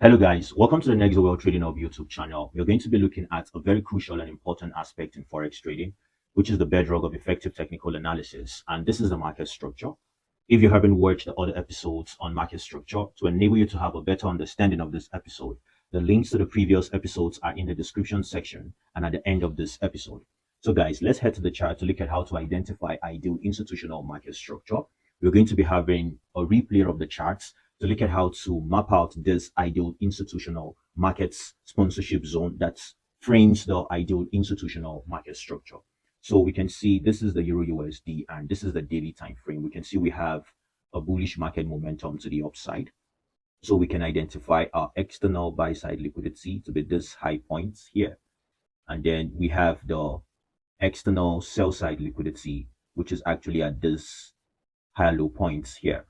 Hello guys, welcome to the Nexoel Trading Hub YouTube channel. We're going to be looking at a very crucial and important aspect in Forex trading, which is the bedrock of effective technical analysis. And this is the market structure. If you haven't watched the other episodes on market structure, to enable you to have a better understanding of this episode, the links to the previous episodes are in the description section and at the end of this episode. So guys, let's head to the chart to look at how to identify ideal institutional market structure. We're going to be having a replay of the charts to look at how to map out this ideal institutional markets sponsorship zone that frames the ideal institutional market structure. So we can see this is the Euro USD and this is the daily time frame. We can see we have a bullish market momentum to the upside. So we can identify our external buy side liquidity to be this high point here. And then we have the external sell side liquidity, which is actually at this high low points here.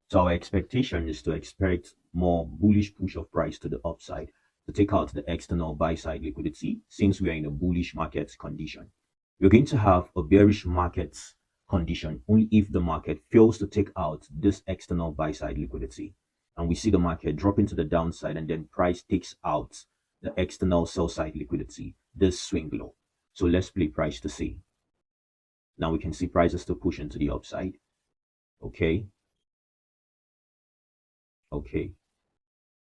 So our expectation is to expect more bullish push of price to the upside to take out the external buy side liquidity since we are in a bullish market condition. We're going to have a bearish market condition only if the market fails to take out this external buy side liquidity. And we see the market dropping to the downside and then price takes out the external sell side liquidity, this swing low. So let's play price to see. Now we can see prices still pushing to the upside. Okay.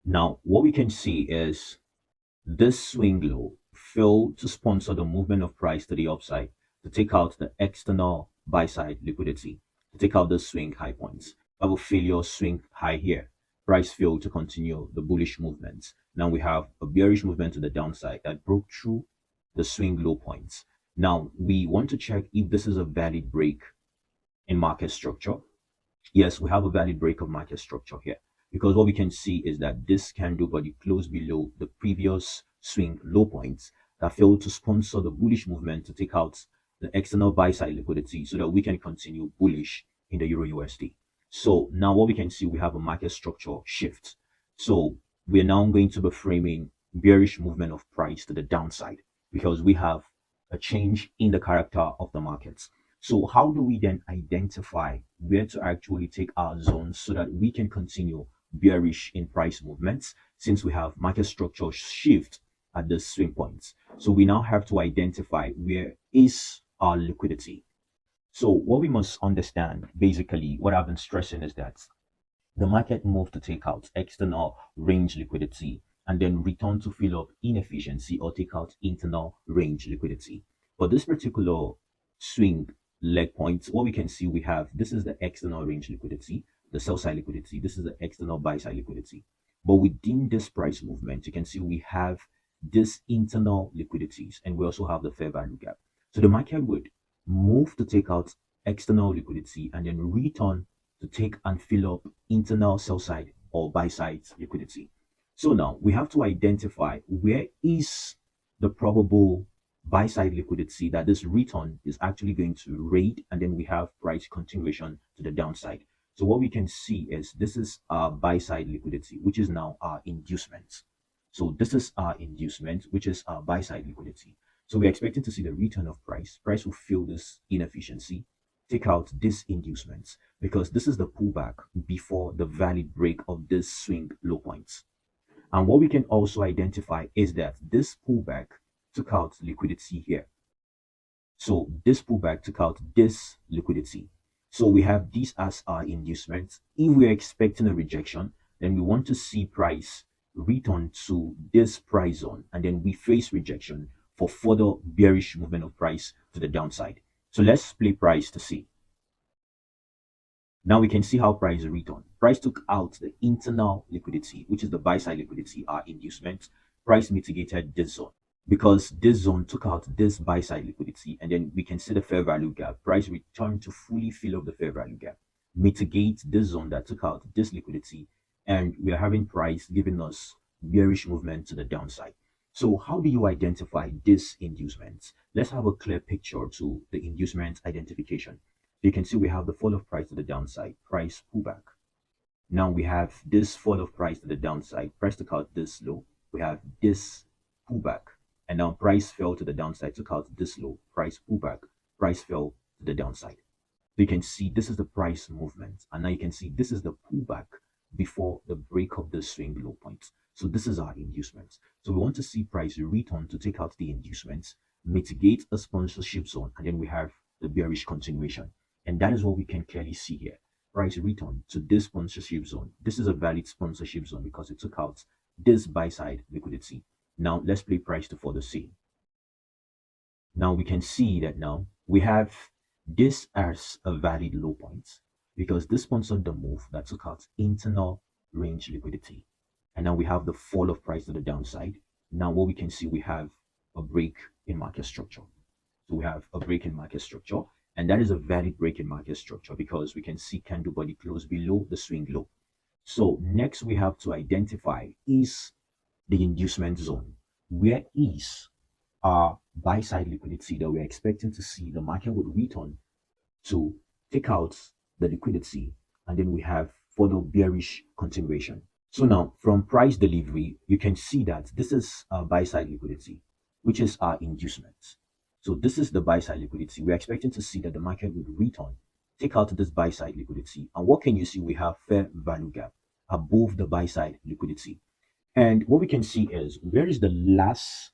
Now what we can see is this swing low failed to sponsor the movement of price to the upside to take out the external buy side liquidity, to take out the swing high points. I will failure swing high here. Price failed to continue the bullish movement. Now we have a bearish movement to the downside that broke through the swing low points. Now we want to check if this is a valid break in market structure. Yes, we have a valid break of market structure here, because what we can see is that this candle body closed below the previous swing low points that failed to sponsor the bullish movement to take out the external buy side liquidity so that we can continue bullish in the Euro USD. So now what we can see, we have a market structure shift. So we are now going to be framing bearish movement of price to the downside because we have a change in the character of the markets. So how do we then identify where to actually take our zones so that we can continue bearish in price movements since we have market structure shift at the swing points? So we now have to identify where is our liquidity. So what we must understand, basically what I've been stressing, is that the market moved to take out external range liquidity and then return to fill up inefficiency or take out internal range liquidity. For this particular swing leg point, what we can see, we have this is the external range liquidity, the sell side liquidity, this is the external buy side liquidity. But within this price movement, you can see we have this internal liquidities and we also have the fair value gap. So the market would move to take out external liquidity and then return to take and fill up internal sell side or buy side liquidity. So now we have to identify where is the probable buy side liquidity that this return is actually going to raid, and then we have price continuation to the downside. So what we can see is this is our buy side liquidity, which is now our inducement. So this is our inducement, which is our buy side liquidity. So we're expecting to see the return of price. Price will fill this inefficiency, take out this inducement, because this is the pullback before the valid break of this swing low points. And what we can also identify is that this pullback took out liquidity here. So this pullback took out this liquidity. So we have this as our inducement. If we're expecting a rejection, then we want to see price return to this price zone, and then we face rejection for further bearish movement of price to the downside. So let's play price to see. Now we can see how price returned. Price took out the internal liquidity, which is the buy side liquidity, our inducement. Price mitigated this zone because this zone took out this buy side liquidity, and then we can see the fair value gap. Price returned to fully fill up the fair value gap, mitigate this zone that took out this liquidity, and we are having price giving us bearish movement to the downside. So how do you identify this inducement? Let's have a clear picture to the inducement identification. You can see we have the fall of price to the downside, price pullback. Now we have this fall of price to the downside, price took out this low, we have this pullback, and now price fell to the downside, took out this low, price pullback, price fell to the downside. So you can see this is the price movement, and now you can see this is the pullback before the break of the swing low point. So this is our inducements. So we want to see price return to take out the inducements, mitigate a sponsorship zone, and then we have the bearish continuation. And that is what we can clearly see here. Price return to this sponsorship zone. This is a valid sponsorship zone because it took out this buy side liquidity. Now let's play price to further see. Now we can see that now we have this as a valid low point because this sponsored the move that took out internal range liquidity. And now we have the fall of price to the downside. Now what we can see, we have a break in market structure. So we have a break in market structure, and that is a valid break in market structure because we can see candle body close below the swing low. So next we have to identify is the inducement zone. Where is our buy side liquidity that we're expecting to see the market would return to take out the liquidity, and then we have further bearish continuation. So now from price delivery, you can see that this is our buy side liquidity, which is our inducement. So this is the buy side liquidity. We're expecting to see that the market would return, take out this buy side liquidity. And what can you see? We have fair value gap above the buy side liquidity. And what we can see is where is the last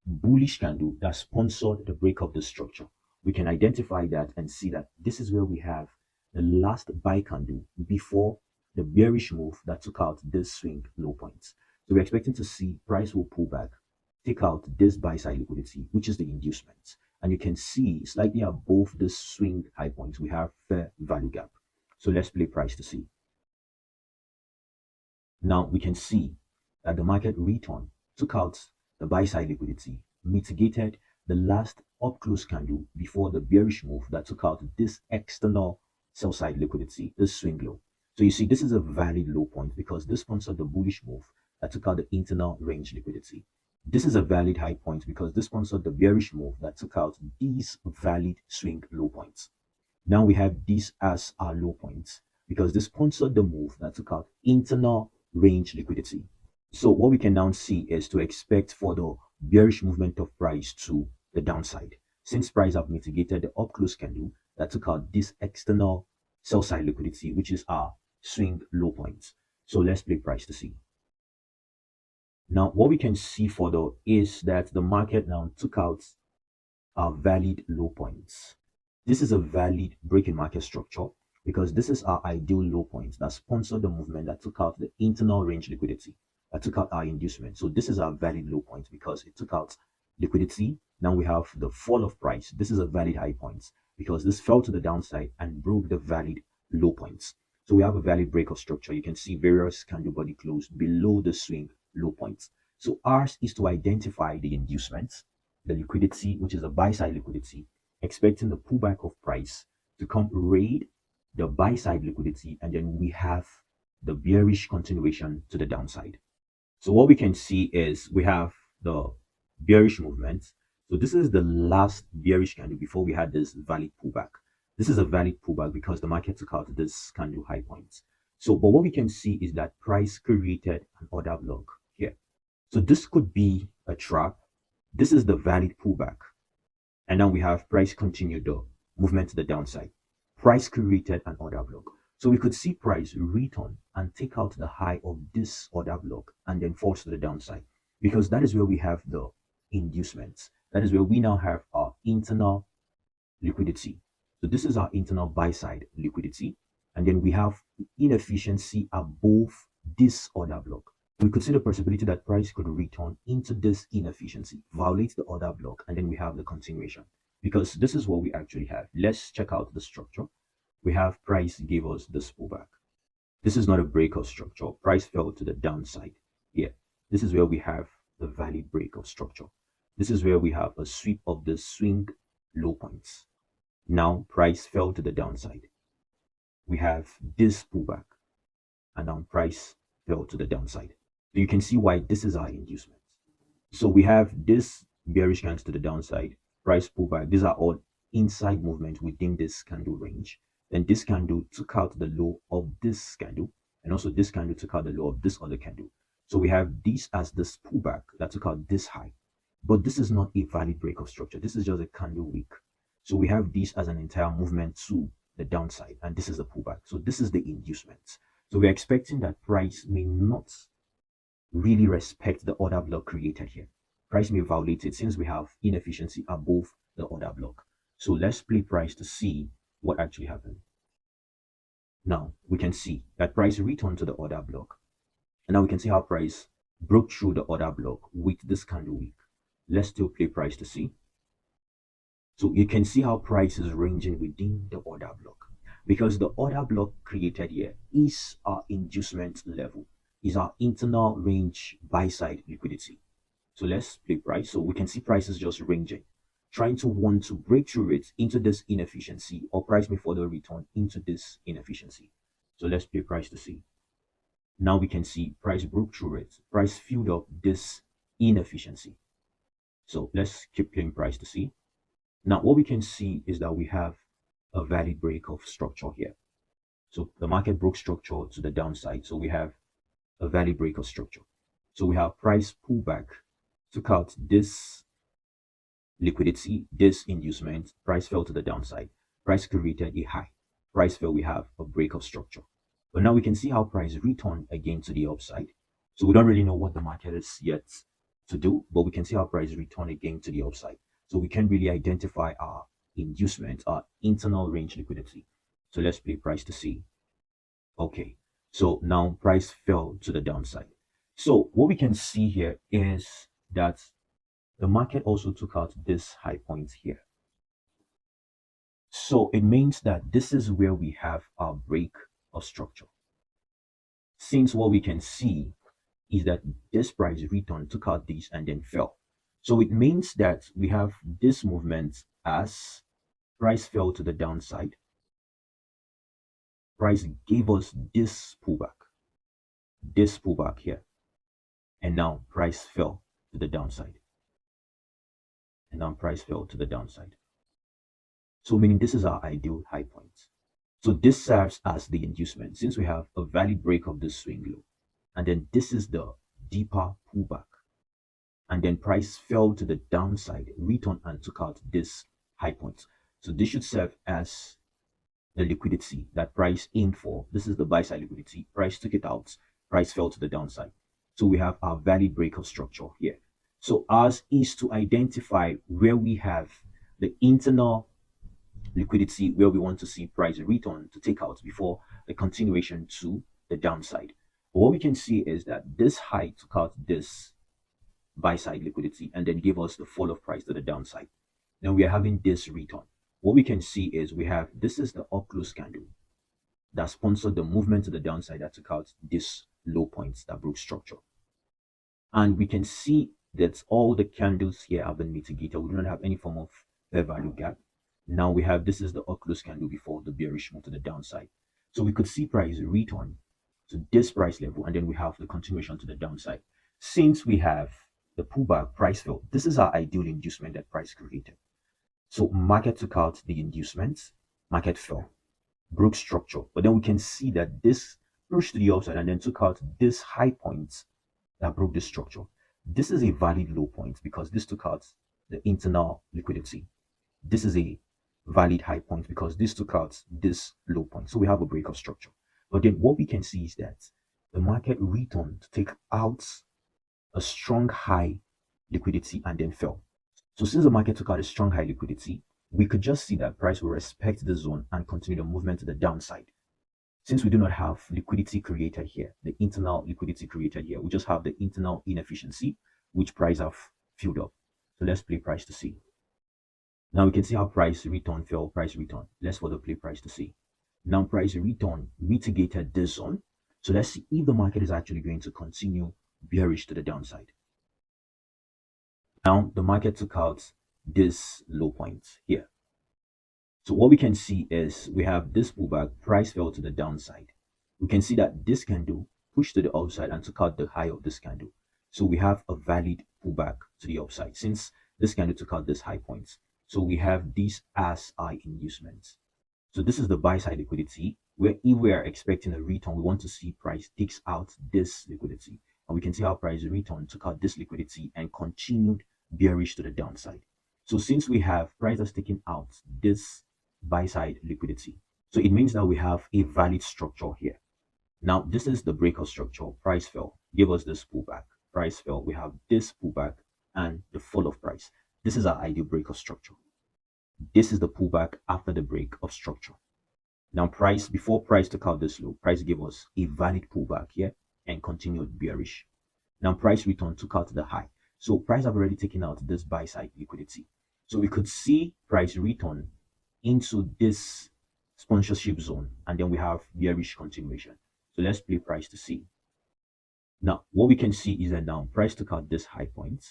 bullish candle that sponsored the break of the structure. We can identify that and see that this is where we have the last buy candle before the bearish move that took out this swing low points. So we're expecting to see price will pull back, take out this buy side liquidity, which is the inducement. And you can see slightly above this swing high point, we have fair value gap. So let's play price to see. Now we can see that the market return took out the buy side liquidity, mitigated the last up close candle before the bearish move that took out this external sell side liquidity, this swing low. So you see, this is a valid low point because this sponsored the bullish move that took out the internal range liquidity. This is a valid high point because this sponsored the bearish move that took out these valid swing low points. Now we have these as our low points because this sponsored the move that took out internal range liquidity. So what we can now see is to expect for the bearish movement of price to the downside. Since price have mitigated the up close candle that took out this external sell side liquidity, which is our swing low points. So let's play price to see. Now what we can see further is that the market now took out our valid low points. This is a valid break in market structure because this is our ideal low point that sponsored the movement that took out the internal range liquidity, that took out our inducement. So this is our valid low point because it took out liquidity. Now we have the fall of price. This is a valid high point because this fell to the downside and broke the valid low points. So we have a valid break of structure. You can see various candle body closed below the swing low points. So ours is to identify the inducements, the liquidity, which is a buy side liquidity, expecting the pullback of price to come raid the buy side liquidity, and then we have the bearish continuation to the downside. So what we can see is we have the bearish movement. So this is the last bearish candle before we had this valid pullback. This is a valid pullback because the market took out this candle high points. So, but what we can see is that price created an order block here. So this could be a trap. This is the valid pullback. And now we have price continued the movement to the downside. Price created an order block. So we could see price return and take out the high of this order block and then fall to the downside because that is where we have the inducements. That is where we now have our internal liquidity. So this is our internal buy side liquidity. And then we have inefficiency above this order block. We could see the possibility that price could return into this inefficiency, violate the order block, and then we have the continuation. Because this is what we actually have. Let's check out the structure. We have price gave us this pullback. This is not a break of structure. Price fell to the downside here. This is where we have the valid break of structure. This is where we have a sweep of the swing low points. Now price fell to the downside. We have this pullback, and now price fell to the downside. So you can see why this is our inducement. So we have this bearish candle to the downside, price pullback. These are all inside movement within this candle range. Then this candle took out the low of this candle, and also this candle took out the low of this other candle. So we have this as this pullback that took out this high. But this is not a valid break of structure. This is just a candle wick. So we have this as an entire movement to the downside, and this is the pullback. So this is the inducement. So we're expecting that price may not really respect the order block created here. Price may violate it since we have inefficiency above the order block. So let's play price to see what actually happened. Now we can see that price returned to the order block. And now we can see how price broke through the order block with this candle week. Let's still play price to see. So you can see how price is ranging within the order block, because the order block created here is our inducement level, is our internal range buy side liquidity. So let's play price. So we can see price is just ranging, trying to want to break through it into this inefficiency, or price may further return into this inefficiency. So let's play price to see. Now we can see price broke through it. Price filled up this inefficiency. So let's keep playing price to see. Now what we can see is that we have a valid break of structure here. So the market broke structure to the downside. So we have a valid break of structure. So we have price pullback, took out this liquidity, this inducement, price fell to the downside. Price created a high. Price fell, we have a break of structure. But now we can see how price returned again to the upside. So we don't really know what the market is yet to do, but we can see how price returned again to the upside. So we can really identify our inducement, our internal range liquidity. So let's play price to see. Okay, so now price fell to the downside. So what we can see here is that the market also took out this high point here. So it means that this is where we have our break of structure. Since what we can see is that this price return took out this and then fell. So it means that we have this movement as price fell to the downside. Price gave us this pullback here. And now price fell to the downside. And now price fell to the downside. So meaning this is our ideal high point. So this serves as the inducement since we have a valid break of this swing low. And then this is the deeper pullback. And then price fell to the downside, returned and took out this high point. So this should serve as the liquidity that price aimed for. This is the buy side liquidity. Price took it out. Price fell to the downside. So we have our valid break of structure here. So ours is to identify where we have the internal liquidity, where we want to see price return to take out before the continuation to the downside. But what we can see is that this high took out this buy side liquidity and then give us the fall of price to the downside. Then we are having this return. What we can see is we have, this is the up close candle that sponsored the movement to the downside that took out this low points that broke structure. And we can see that all the candles here have been mitigated. We do not have any form of fair value gap. Now we have, this is the up close candle before the bearish move to the downside. So we could see price return to this price level, and then we have the continuation to the downside. Since we have the pullback, price fell. This is our ideal inducement that price created. So market took out the inducement, market fell, broke structure. But then we can see that this pushed to the upside and then took out this high point that broke the structure. This is a valid low point because this took out the internal liquidity. This is a valid high point because this took out this low point. So we have a break of structure. But then what we can see is that the market returned to take out a strong high liquidity and then fell. So since the market took out a strong high liquidity, we could just see that price will respect the zone and continue the movement to the downside. Since we do not have liquidity created here, the internal liquidity created here, we just have the internal inefficiency, which price have filled up. So let's play price to see. Now we can see how price return fell, price return. Let's further play price to see. Now price return mitigated this zone. So let's see if the market is actually going to continue bearish to the downside. Now the market took out this low point here. So what we can see is we have this pullback, price fell to the downside. We can see that this candle pushed to the upside and took out the high of this candle. So we have a valid pullback to the upside since this candle took out this high points. So we have these as our inducements. So this is the buy side liquidity, where if we are expecting a return, we want to see price takes out this liquidity. And we can see how price return took out this liquidity and continued bearish to the downside. So since we have price has taken out this buy side liquidity, so it means that we have a valid structure here. Now, this is the breakout structure. Price fell, give us this pullback. Price fell. We have this pullback and the fall of price. This is our ideal breakout structure. This is the pullback after the break of structure. Now, before price took out this low, price gave us a valid pullback here and continued bearish. Now, price return took out the high. So price have already taken out this buy side liquidity. So we could see price return into this sponsorship zone, and then we have bearish continuation. So let's play price to see. Now, what we can see is that now price took out this high point.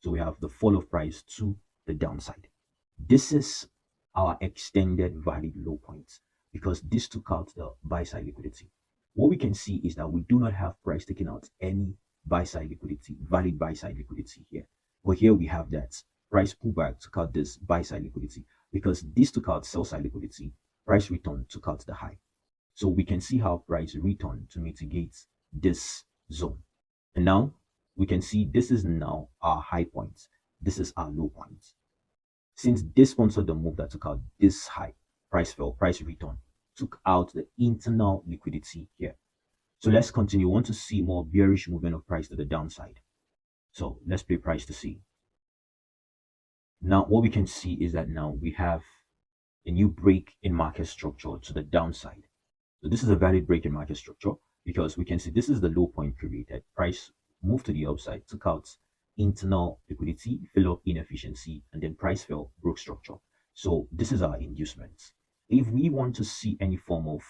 So we have the fall of price to the downside. This is our extended valid low point because this took out the buy side liquidity. What we can see is that we do not have price taking out any buy side liquidity, valid buy side liquidity here. But here we have that price pullback took out this buy side liquidity because this took out sell side liquidity. Price return took out the high. So we can see how price return to mitigate this zone. And now we can see this is now our high point. This is our low point. Since this sponsored the move that took out this high, price fell, price return, took out the internal liquidity here. So let's continue. We want to see more bearish movement of price to the downside. So let's play price to see. Now, what we can see is that now we have a new break in market structure to the downside. So this is a valid break in market structure because we can see this is the low point created. Price moved to the upside, took out internal liquidity, fill up inefficiency, and then price fell, broke structure. So this is our inducement. If we want to see any form of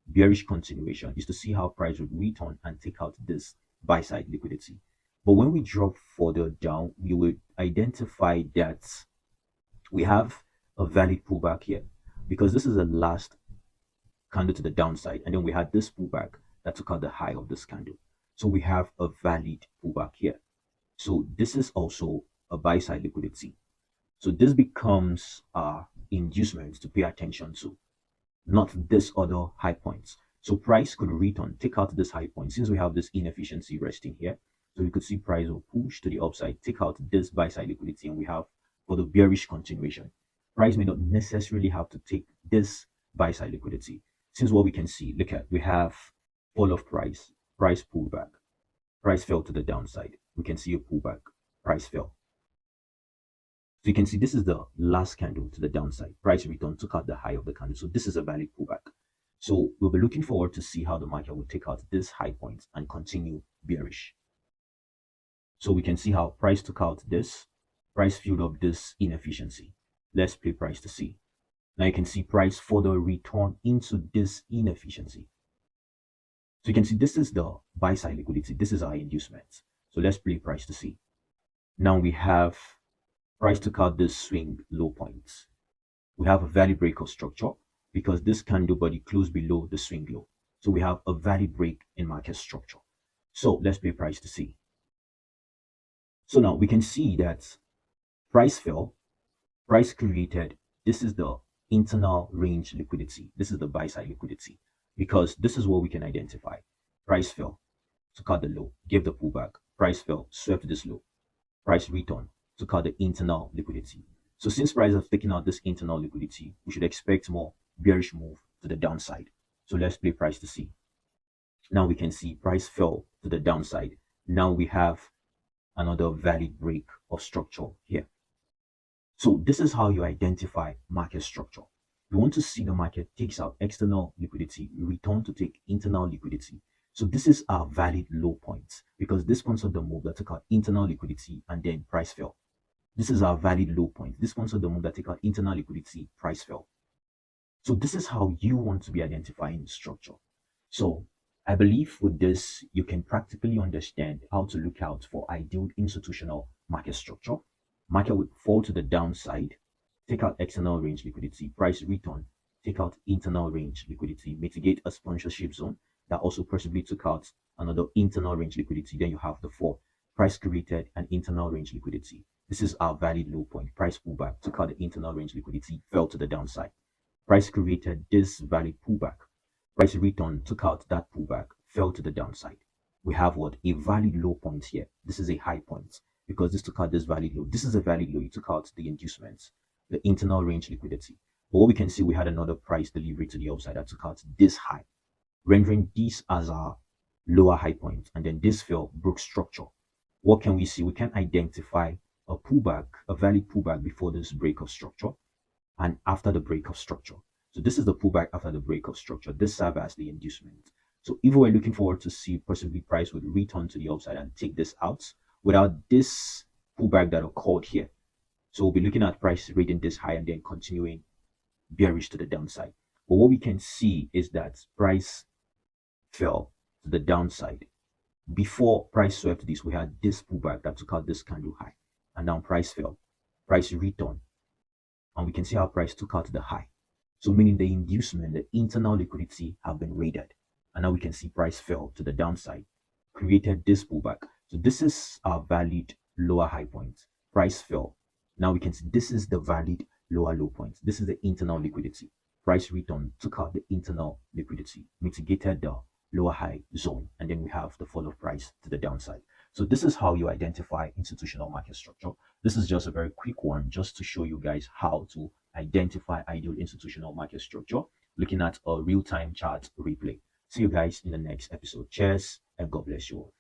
bearish continuation, is to see how price would return and take out this buy side liquidity. But when we drop further down, we will identify that we have a valid pullback here because this is the last candle to the downside, and then we had this pullback that took out the high of this candle. So we have a valid pullback here. So this is also a buy side liquidity. So this becomes our inducement to pay attention to, not this other high points. So price could return, take out this high point since we have this inefficiency resting here. So we could see price will push to the upside, take out this buy side liquidity, and we have for the bearish continuation. Price may not necessarily have to take this buy side liquidity. Since what we can see, look at, we have fall of price, price pullback, price fell to the downside. We can see a pullback, price fell. So you can see this is the last candle to the downside. Price return took out the high of the candle. So this is a valid pullback. So we'll be looking forward to see how the market will take out this high point and continue bearish. So we can see how price took out this, price filled up this inefficiency. Let's play price to see. Now you can see price further return into this inefficiency. So you can see this is the buy side liquidity. This is our inducement. So let's play price to see. Now we have price took out this swing low points. We have a valid break of structure because this candle body closed below the swing low. So we have a valid break in market structure. So let's play price to see. So now we can see that price fell, price created. This is the internal range liquidity. This is the buy side liquidity because this is what we can identify. Price fell, took out the low, gave the pullback. Price fell, swept this low. Price return, took out the internal liquidity. So since price has taken out this internal liquidity, we should expect more bearish move to the downside. So let's play price to see. Now we can see price fell to the downside. Now we have another valid break of structure here. So this is how you identify market structure. You want to see the market takes out external liquidity, return to take internal liquidity. So this is our valid low point because this sponsored the move that took out internal liquidity and then price fell. This is our valid low point. This sponsored the move that took out internal liquidity, price fell. So this is how you want to be identifying structure. So I believe with this, you can practically understand how to look out for ideal institutional market structure. Market would fall to the downside, take out external range liquidity, price return, take out internal range liquidity, mitigate a sponsorship zone that also possibly took out another internal range liquidity. Then you have the fall, price created an internal range liquidity. This is our valid low point. Price pullback, took out the internal range liquidity, fell to the downside. Price created this valid pullback. Price return, took out that pullback, fell to the downside. We have what? A valid low point here. This is a high point because this took out this valid low. This is a valid low. You took out the inducements, the internal range liquidity. But what we can see, we had another price delivery to the upside that took out this high. rendering this as our lower high point. And then this fell, broke structure. What can we see? We can identify a pullback, a valid pullback before this break of structure and after the break of structure. So this is the pullback after the break of structure. This serves as the inducement. So if we're looking forward to see possibly price would return to the upside and take this out without this pullback that occurred here. So we'll be looking at price reading this high and then continuing bearish to the downside. But what we can see is that price fell to the downside. Before price swept this, we had this pullback that took out this candle high. And now price fell. Price returned. And we can see how price took out the high. So meaning the inducement, the internal liquidity have been raided. And now we can see price fell to the downside, created this pullback. So this is our valid lower high point. Price fell. Now we can see this is the valid lower low point. This is the internal liquidity. Price return took out the internal liquidity, mitigated the lower high zone, and then we have the fall of price to the downside. So this is how you identify institutional market structure. This is just a very quick one just to show you guys how to identify ideal institutional market structure, looking at a real-time chart replay. See you guys in the next episode. Cheers and God bless you all.